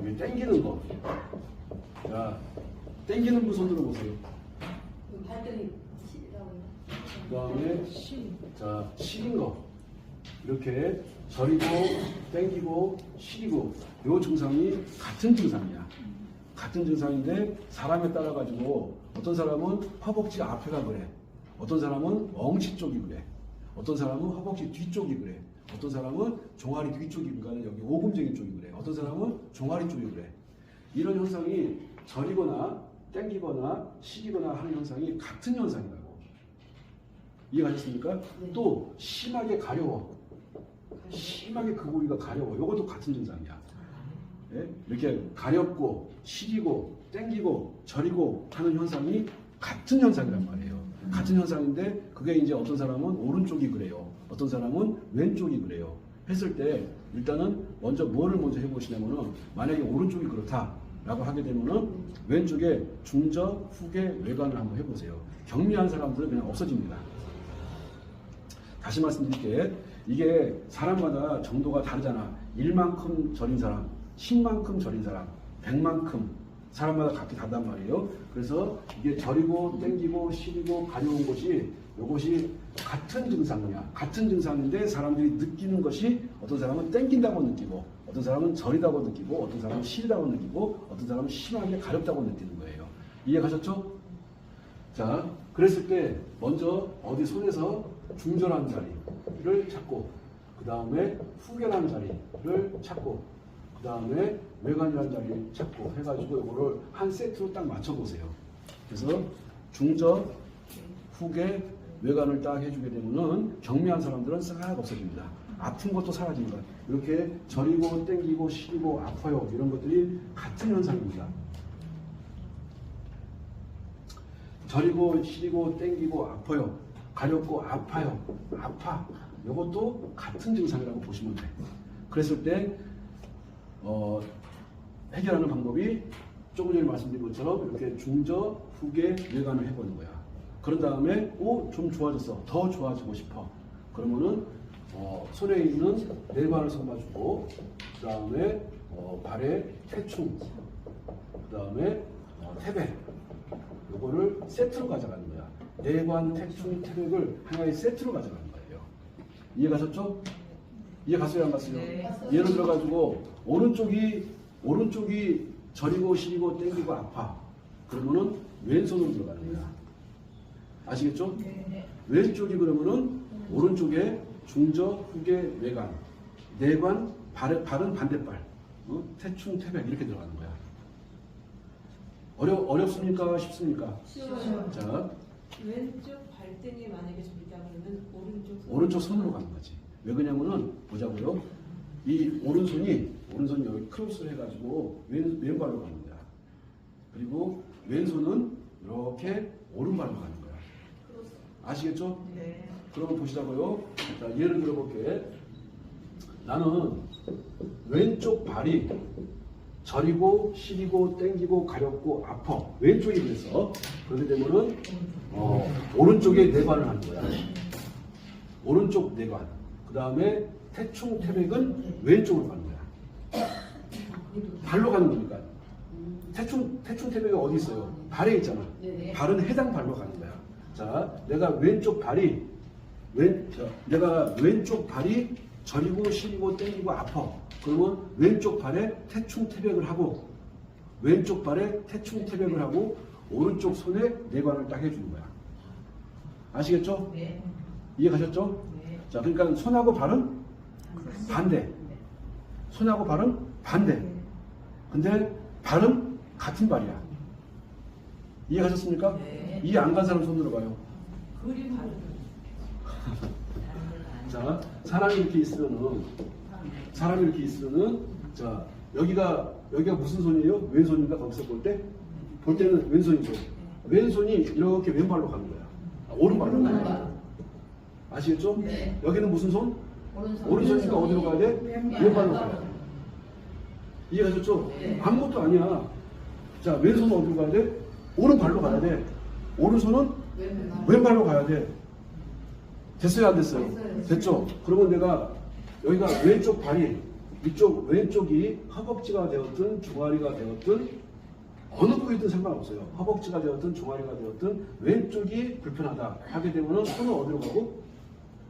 여기 당기는 거. 자, 당기는 분 손 들어보세요. 발등이 시리라고 해요. 그 다음에 자, 시린 거. 이렇게 저리고 당기고 시리고 요 증상이 같은 증상이야. 같은 증상인데 사람에 따라 가지고 어떤 사람은 허벅지 앞에가 그래. 어떤 사람은 엉치 쪽이 그래. 어떤 사람은 허벅지 뒤쪽이 그래. 어떤 사람은 종아리 뒤쪽이, 그러니까 여기 오금쟁이 쪽이 그래. 어떤 사람은 종아리 쪽이 그래. 이런 현상이 저리거나 당기거나 시리거나 하는 현상이 같은 현상이라고. 이해가셨습니까? 네. 또 심하게 가려워. 심하게 그 부위가 가려워. 이것도 같은 증상이야. 예? 이렇게 가렵고 시리고 당기고 저리고 하는 현상이 같은 현상이란 말이에요. 같은 현상인데 그게 이제 어떤 사람은 오른쪽이 그래요. 어떤 사람은 왼쪽이 그래요. 했을 때 일단은 먼저 뭐를 먼저 해보시냐면은 만약에 오른쪽이 그렇다라고 하게 되면은 왼쪽에 중저, 후계, 외관을 한번 해보세요. 경미한 사람들은 그냥 없어집니다. 다시 말씀드릴게. 이게 사람마다 정도가 다르잖아. 1만큼 절인 사람, 10만큼 절인 사람, 100만큼 사람마다 각기 다르단 말이에요. 그래서 이게 저리고 땡기고 시리고 가려운 것이 이것이 같은 증상이야. 같은 증상인데 사람들이 느끼는 것이 어떤 사람은 땡긴다고 느끼고 어떤 사람은 저리다고 느끼고 어떤 사람은 시리다고 느끼고 어떤 사람은 심하게 가렵다고 느끼는 거예요. 이해가셨죠? 자, 그랬을 때 먼저 어디 손에서 중절한 자리를 찾고 그 다음에 후견한 자리를 찾고 그 다음에 외관이라는 자리를 찾고 해가지고 이거를 한 세트로 딱 맞춰보세요. 그래서 중저, 후계, 외관을 딱 해주게 되면은 경미한 사람들은 싹 없어집니다. 아픈 것도 사라집니다. 이렇게 저리고 땡기고 시리고 아파요. 이런 것들이 같은 현상입니다. 저리고 시리고 땡기고 아파요. 가렵고 아파요. 아파. 이것도 같은 증상이라고 보시면 돼요. 그랬을 때 해결하는 방법이 조금 전에 말씀드린 것처럼 이렇게 중저, 후계, 외관을 해보는 거야. 그런 다음에 좀 좋아졌어. 더 좋아지고 싶어. 그러면은 손에 있는 내관을 삼아주고 그 다음에 발에 태충 그 다음에 태백 요거를 세트로 가져가는 거야. 내관, 태충, 태백을 하나의 세트로 가져가는 거예요. 이해가셨죠? 이해갔어요? 안 갔어요? 네. 예를 들어가지고 오른쪽이 저리고 시리고 땡기고 아파. 그러면은 왼손으로 들어가는 거야. 아시겠죠? 네. 왼쪽이 그러면은 오른쪽에 중저, 후계, 외관, 내관, 발은 반대발, 태충, 태백 이렇게 들어가는 거야. 어렵습니까? 쉽습니까? 쉬워요. 자, 왼쪽 발등이 만약에 좀 있다 그러면 오른쪽 손으로 가는 거지. 왜 그러냐면은 보자고요. 이 오른손이 여기 크로스를 해가지고 왼발로 가는 거야. 그리고 왼손은 이렇게 오른발로 가는 거야. 아시겠죠? 네. 그러면 보시자고요. 자, 예를 들어볼게. 나는 왼쪽 발이 저리고 시리고 땡기고 가렵고 아파. 왼쪽이 그래서 그렇게 되면은 오른쪽에 내관을 하는 거야. 오른쪽 내관. 그 다음에 태충 태백은 왼쪽으로 가는 거야. 발로 가는 거니까. 태충 태백이 어디 있어요? 발에 있잖아. 네네. 발은 해당 발로 가는 거야. 자, 내가 왼쪽 발이 저리고 시리고 땡기고 아파. 그러면 왼쪽 발에 태충 태백을 하고 왼쪽 발에 태충 태백을 하고 오른쪽 손에 내관을 딱 해주는 거야. 아시겠죠? 네. 이해가셨죠? 네. 자, 그러니까 손하고 발은 반대. 손하고 발은 반대. 근데 발은 같은 발이야. 이해가셨습니까? 네. 이해 안 간 사람 손 들어봐요. 그림 바르는. 자, 사람이 이렇게 있으면은 자, 여기가 무슨 손이에요? 왼손인가? 거기서 볼 때는 왼손이죠. 왼손이 이렇게 왼발로 가는 거야. 오른발로 가는 거야. 아시겠죠? 네. 여기는 무슨 손? 오른손. 오른손이니까 어디로 가야 돼? 왼발로 가야 돼. 이해가셨죠? 네. 아무것도 아니야. 자, 왼손은 어디로 가야 돼? 오른발로 가야 돼. 오른손은 왼발로 가야 돼. 됐어요? 안 됐어요? 됐어요. 됐죠? 그러면 내가 여기가 왼쪽 발이 이쪽 왼쪽이 허벅지가 되었든 종아리가 되었든 어느 부위든 상관없어요. 허벅지가 되었든 종아리가 되었든 왼쪽이 불편하다 하게 되면 손은 어디로 가고?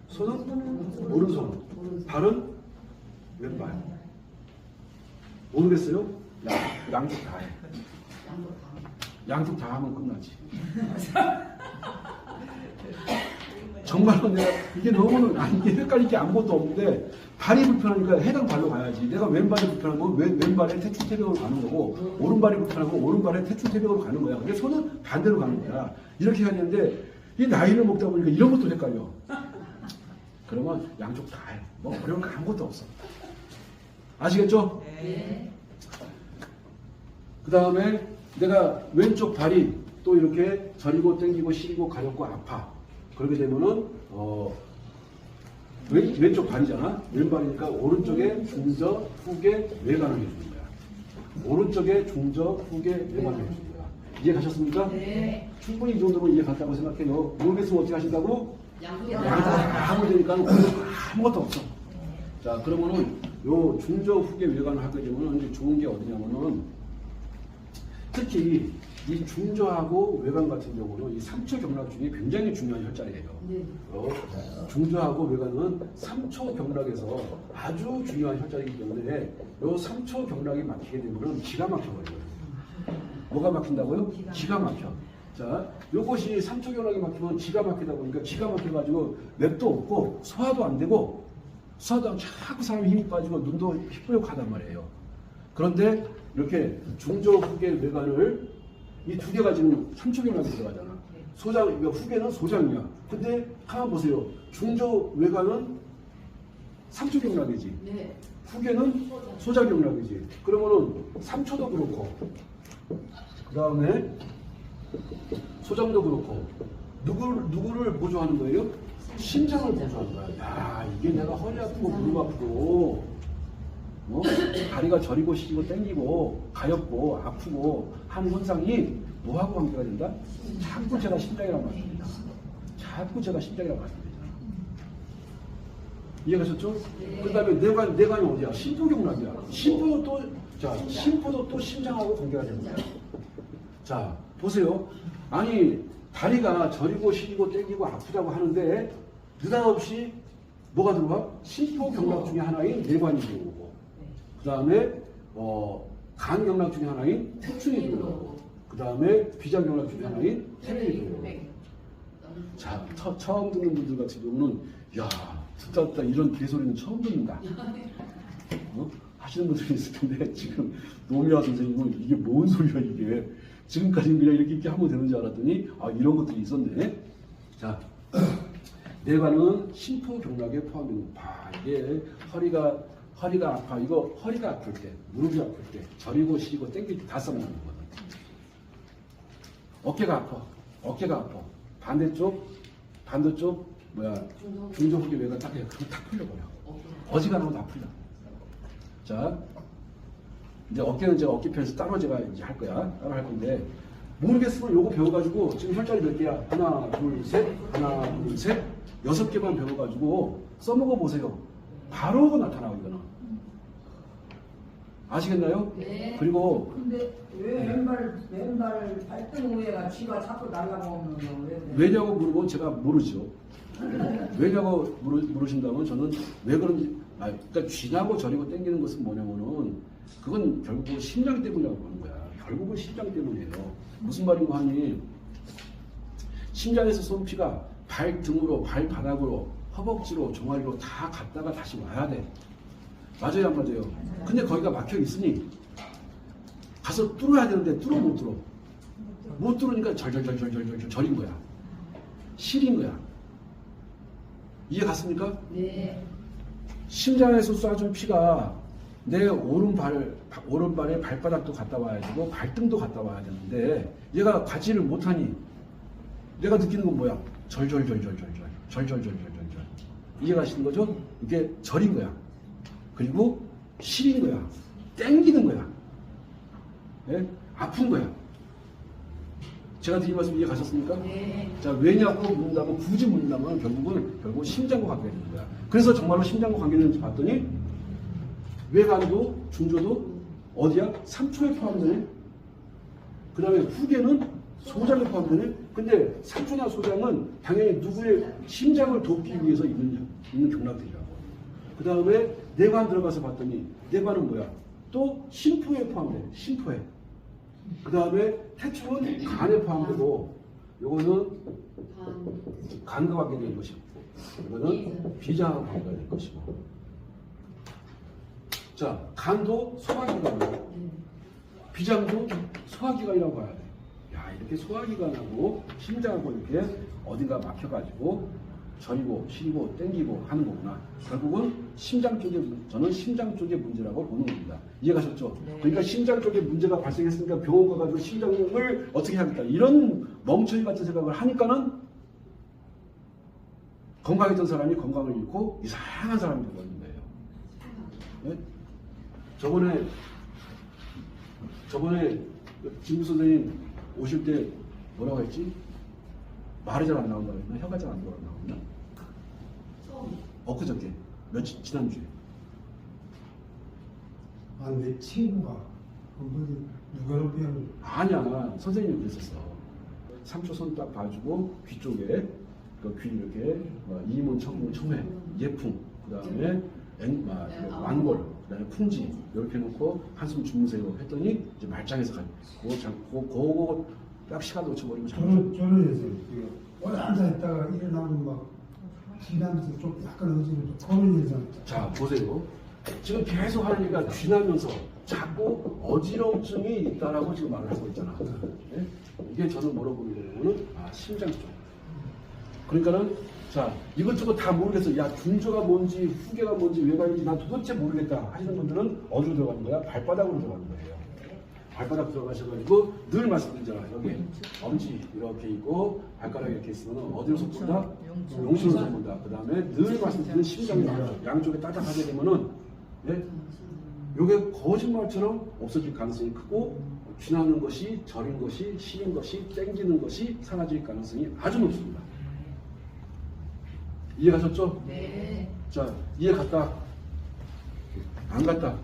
손은 오른손, 발은 왼발. 모르겠어요? 양쪽 다 해. 양쪽 다 하면 끝나지. 정말로 내가 이게 너무 이게 헷갈릴 게 아무것도 없는데 발이 불편하니까 해당 발로 가야지. 내가 왼발이 불편하면 왼발에 태충태백으로 가는 거고 오른발이 불편하면 오른발에 태충태백으로 가는 거야. 근데 손은 반대로 가는 거야. 이렇게 해야 되는데 이 나이를 먹다 보니까 이런 것도 헷갈려. 그러면 양쪽 다 해. 뭐 어려운 거 아무것도 없어. 아시겠죠? 네. 그 다음에 내가 왼쪽 발이 또 이렇게 저리고 당기고 시리고 가렵고 아파. 그렇게 되면은 왼쪽 발이잖아. 왼발이니까 오른쪽에 중저 후계 외관을 해주는 거야. 오른쪽에 중저 후계 외관을 해주는 거야. 이해 가셨습니까? 네. 충분히 이 정도면 이해 갔다고 생각해요. 모르겠으면 어떻게 하신다고? 양쪽 하면 되니까 아무것도 없어. 자, 그러면은 요 중저 후계 외관을 하게 되면은 이제 좋은 게 어디냐면은 특히 이 중저하고 외관 같은 경우는 이 3초 경락 중에 굉장히 중요한 혈자리예요. 네. 중저하고 외관은 3초 경락에서 아주 중요한 혈자리이기 때문에 요 3초 경락이 막히게 되면 기가 막혀버려요. 뭐가 막힌다고요? 기가 막혀. 자, 요것이 3초 경락이 막히면 기가 막히다 보니까 기가 막혀가지고 맵도 없고 소화도 안 되고 소화도 안 자꾸 사람이 힘이 빠지고 눈도 휘뿌옇하단 말이에요. 그런데 이렇게 중저 후계 외관을 이 두 개가 지금 3초 경락이 들어가잖아. 소장, 그러니까 후계는 소장이야. 근데 가만 보세요. 중저 외관은 3초 경락이지. 네. 후계는 소장 경락이지. 그러면은 3초도 그렇고, 그 다음에 소장도 그렇고, 누구를 보조하는 거예요? 심장을 보조하는 거야. 야, 이게 내가 허리 아프고 무릎 아프고, 다리가 저리고 시리고 땡기고 가렵고 아프고 하는 현상이 뭐하고 관계가 된다? 자꾸 제가 심장이라고 말씀드립니다. 자꾸 제가 심장이라고 말씀드리잖아. 이해가셨죠? 네. 그 다음에 내관이 어디야? 심포경락이야. 심포도 또 심장하고 관계가 되는 거야. 자, 보세요. 아니, 다리가 저리고 시리고 땡기고 아프다고 하는데 느닷없이 뭐가 들어가? 심포경락 중에 하나인 내관이 들어오고 그 다음에 간경락 중에 하나인 태충이 들어오고 그 다음에 비장경락 중에 하나인 태백이 들어오고. 자, 처음 듣는 분들 같은 경우는 야, 듣다 이런 개소리는 처음 듣는다 하시는 분들이 있을 텐데 지금 노미화 선생님은 이게 뭔 소리야 이게 지금까지는 그냥 이렇게 하면 되는 줄 알았더니 아, 이런 것들이 있었네. 자, 내관은 심포경락에 포함되는 바. 이게 허리가 아파. 이거 허리가 아플 때, 무릎이 아플 때, 저리고 시리고 땡길 때 다 써먹는 거거든. 어깨가 아파. 반대쪽 중저 후계 외관 딱 해. 그럼 탁 풀려버려. 어지간하면 다 풀려. 자, 이제 어깨는 제가 어깨 편에서 따로 제가 이제 할 거야. 따로 할 건데 모르겠으면 요거 배워가지고 지금 혈자리 몇 개야? 하나, 둘, 셋. 6개만 배워가지고 써먹어 보세요. 바로 나타나고 이거는. 아시겠나요? 네. 그리고 근데 왜 왼발 발등 위에가 쥐가 자꾸 날아가오는 거 왜? 왜냐고 물으면 제가 모르죠. 왜냐고 물으신다면 저는 왜 그런지, 그러니까 쥐나고 저리고 땡기는 것은 뭐냐면은 그건 결국은 심장 때문이라고 보는 거야. 결국은 심장 때문이에요. 무슨 말인가 하니 심장에서 쏜 피가 발등으로, 발바닥으로, 허벅지로, 종아리로 다 갔다가 다시 와야 돼. 맞아요, 안 맞아요? 근데 거기가 막혀 있으니 가서 뚫어야 되는데 못 뚫어. 못 뚫으니까 절절절절절절 절인 거야. 시린 거야. 이해 갔습니까? 네. 심장에서 쏴준 피가 내 오른발에 발바닥도 갔다 와야 되고 발등도 갔다 와야 되는데 얘가 가지를 못하니 내가 느끼는 건 뭐야? 절절절절절절. 이해 가시는 거죠? 이게 절인 거야. 그리고 시린 거야. 땡기는 거야. 네? 아픈 거야. 제가 드린 말씀 이해 가셨습니까? 네. 자, 왜냐고 묻는다면, 굳이 묻는다면 결국 심장과 관계가 되는 거야. 그래서 정말로 심장과 관계되는지 봤더니 외관도 중조도 어디야? 3초에 포함되네. 그 다음에 후계는 소장에 포함되네. 근데 3초나 소장은 당연히 누구의 심장을 돕기 위해서 있는 경락들이라고. 그 다음에 내관 들어가서 봤더니 내관은 뭐야? 또 심포에 포함돼. 심포에. 그 다음에 태충은 간에 포함되고 요거는 간과 관계된 것이고 이거는 비장과 관계된 것이고. 자, 간도 소화기관이고 비장도 소화기관이라고 봐야 돼. 야, 이렇게 소화기관하고 심장하고 이렇게 어딘가 막혀가지고 저리고 시리고 땡기고 하는 거구나. 결국은 심장 쪽에 저는 심장 쪽의 문제라고 보는 겁니다. 이해가셨죠? 네. 그러니까 심장 쪽에 문제가 발생했으니까 병원 가가지고 심장을 어떻게 하겠다 이런 멍청이 같은 생각을 하니까는 건강했던 사람이 건강을 잃고 이상한 사람이 되어버리는 거예요. 네? 저번에 김구 선생님 오실 때 뭐라고 했지? 말이 잘 안 나온다고 했나? 혀가 잘 안 나온다고 했나? 엊그저께 며칠 지난주에 아, 내 친구가 누구를 빼는 아니야 선생님이 그랬었어. 3초 손 딱 봐주고 귀 쪽에 그 귀 이렇게 이문 청문 청회 예풍 그 다음에 완골 그 다음에 풍지 이렇게 놓고 한숨 주무세요 했더니 이제 말짱해서 가요. 그거 딱 시간 놓쳐버리고 저는 해서 오래 앉아있다가 일어나면 막 기나면서 좀 약간 어지러워 그런 현상. 자 보세요. 지금 계속 하니까 쥐나면서 자꾸 어지러움증이 있다라고 지금 말을 하고 있잖아. 네? 이게 저는 뭐라고 보는 심장 쪽. 그러니까는 자 이것저것 다 모르겠어. 야 중조가 뭔지 후계가 뭔지 외관인지 난 도대체 모르겠다 하시는 분들은 어디로 들어가는 거야? 발바닥으로 들어가는 거예요. 발바닥 들어가셔가지고 늘 말씀드리잖아. 여기 엄지 이렇게 있고 발가락 이렇게 있으면 어디로 손본다? 용신으로 손본다. 그 다음에 늘 말씀드리는 심장이 양쪽에 따닥하게 되면은 예? 요게 거짓말처럼 없어질 가능성이 크고 쥐나는 것이 저린 것이 시린 것이 땡기는 것이 사라질 가능성이 아주 높습니다. 이해가셨죠? 네. 자 이해 갔다 안 갔다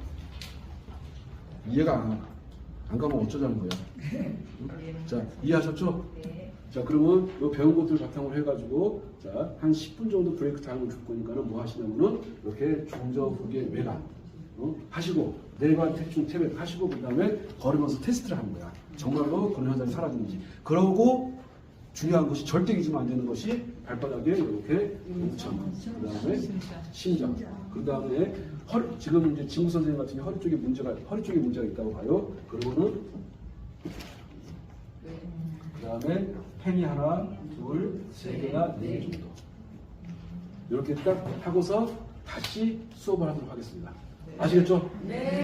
이해가 안 가면 어쩌자는 거야. 자 이해하셨죠? 자 그러면 요 배운 것들 바탕으로 해가지고 자 한 10분 정도 브레이크 타임을 줄 거니까는 뭐 하시냐면은 이렇게 중저 후계 외관 하시고 내관 태충 태백 하시고 그 다음에 걸으면서 테스트를 하는 거야. 정말로 그런 현상이 사라지는지. 그러고 중요한 것이 절대 잊으면 안 되는 것이 발바닥에 이렇게 뭉참, 그 다음에 심장, 그 다음에 허리. 지금 이제 진구 선생님 같은 경우 허리 쪽에 문제가 있다고 봐요. 그러면은 그 다음에 펜이 하나, 둘, 세 개나 네 개 정도. 이렇게 딱 하고서 다시 수업을 하도록 하겠습니다. 아시겠죠? 네.